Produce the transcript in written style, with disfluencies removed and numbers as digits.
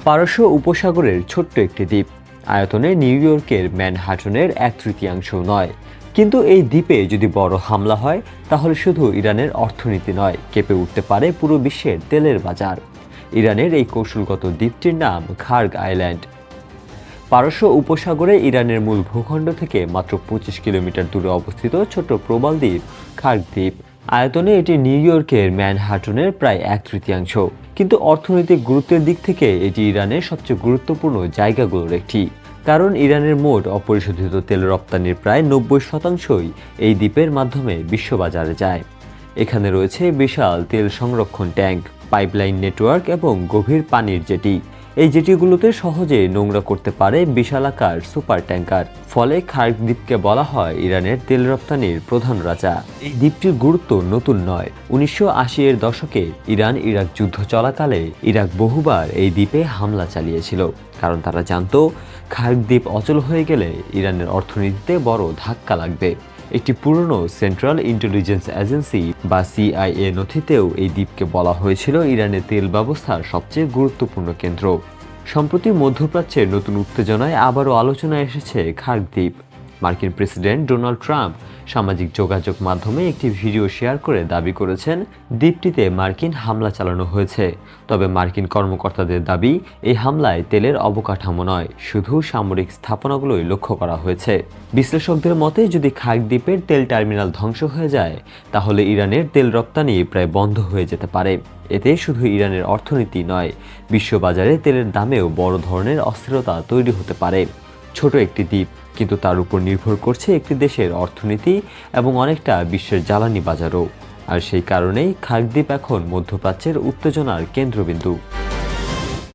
পারস্য উপসাগরের ছোট্ট একটি দ্বীপ, আয়তনে নিউ ইয়র্কের ম্যানহাটনের 1/3 নয়। কিন্তু এই দ্বীপে যদি বড় হামলা হয়, তাহলে শুধু ইরানের অর্থনীতি নয়, কেঁপে উঠতে পারে পুরো বিশ্বের তেলের বাজার। ইরানের এই কৌশলগত দ্বীপটির নাম খার্গ আইল্যান্ড। পারস্য উপসাগরে ইরানের মূল ভূখণ্ড থেকে মাত্র 25 কিলোমিটার দূরে অবস্থিত ছোট্ট প্রবাল দ্বীপ খার্গ দ্বীপ। আয়তনে এটি নিউ ইয়র্কের ম্যানহাটনের প্রায় 1/3। কিন্তু অর্থনৈতিক গুরুত্বের দিক থেকে এটি ইরানের সবচেয়ে গুরুত্বপূর্ণ জায়গাগুলোর একটি। কারণ ইরানের মোট অপরিশোধিত তেল রপ্তানির প্রায় 90%ই এই দ্বীপের মাধ্যমে বিশ্ববাজারে যায়। এখানে রয়েছে বিশাল তেল সংরক্ষণ ট্যাঙ্ক, পাইপলাইন নেটওয়ার্ক এবং গভীর পানির জেটি। এই জেটিগুলোতে সহজে নোংরা করতে পারে বিশালাকার সুপার ট্যাঙ্কার। ফলে খার্গ দ্বীপকে বলা হয় ইরানের তেল রপ্তানির প্রধান রাজা। এই দ্বীপটির গুরুত্ব নতুন নয়। 1980-এর দশকে ইরান ইরাক যুদ্ধ চলাকালে ইরাক বহুবার এই দ্বীপে হামলা চালিয়েছিল, কারণ তারা জানত খার্গ দ্বীপ অচল হয়ে গেলে ইরানের অর্থনীতিতে বড় ধাক্কা লাগবে। একটি পুরনো সেন্ট্রাল ইন্টেলিজেন্স এজেন্সি বা সিআইএ নথিতেও এই দ্বীপকে বলা হয়েছিল ইরানের তেল ব্যবস্থার সবচেয়ে গুরুত্বপূর্ণ কেন্দ্র। সম্প্রতি মধ্যপ্রাচ্যের নতুন উত্তেজনায় আবারও আলোচনায় এসেছে খার্গ দ্বীপ। মার্কিন প্রেসিডেন্ট ডোনাল্ড ট্রাম্প সামাজিক যোগাযোগ মাধ্যমে একটি ভিডিও শেয়ার করে দাবি করেছেন দ্বীপটিতে মার্কিন হামলা চালানো হয়েছে। তবে মার্কিন কর্মকর্তাদের দাবি, এই হামলায় তেলের অবকাঠামো নয়, শুধু সামরিক স্থাপনাগুলোই লক্ষ্য করা হয়েছে। বিশ্লেষকদের মতে, যদি খার্গ দ্বীপের তেল টার্মিনাল ধ্বংস হয়ে যায়, তাহলে ইরানের তেল রপ্তানি প্রায় বন্ধ হয়ে যেতে পারে। এতে শুধু ইরানের অর্থনীতি নয়, বিশ্ববাজারে তেলের দামেও বড় ধরনের অস্থিরতা তৈরি হতে পারে। ছোট একটি দ্বীপ, কিন্তু তার উপর নির্ভর করছে একটি দেশের অর্থনীতি এবং অনেকটা বিশ্বের জ্বালানি বাজারও। আর সেই কারণেই খার্গ দ্বীপ এখন মধ্যপ্রাচ্যের উত্তেজনার কেন্দ্রবিন্দু।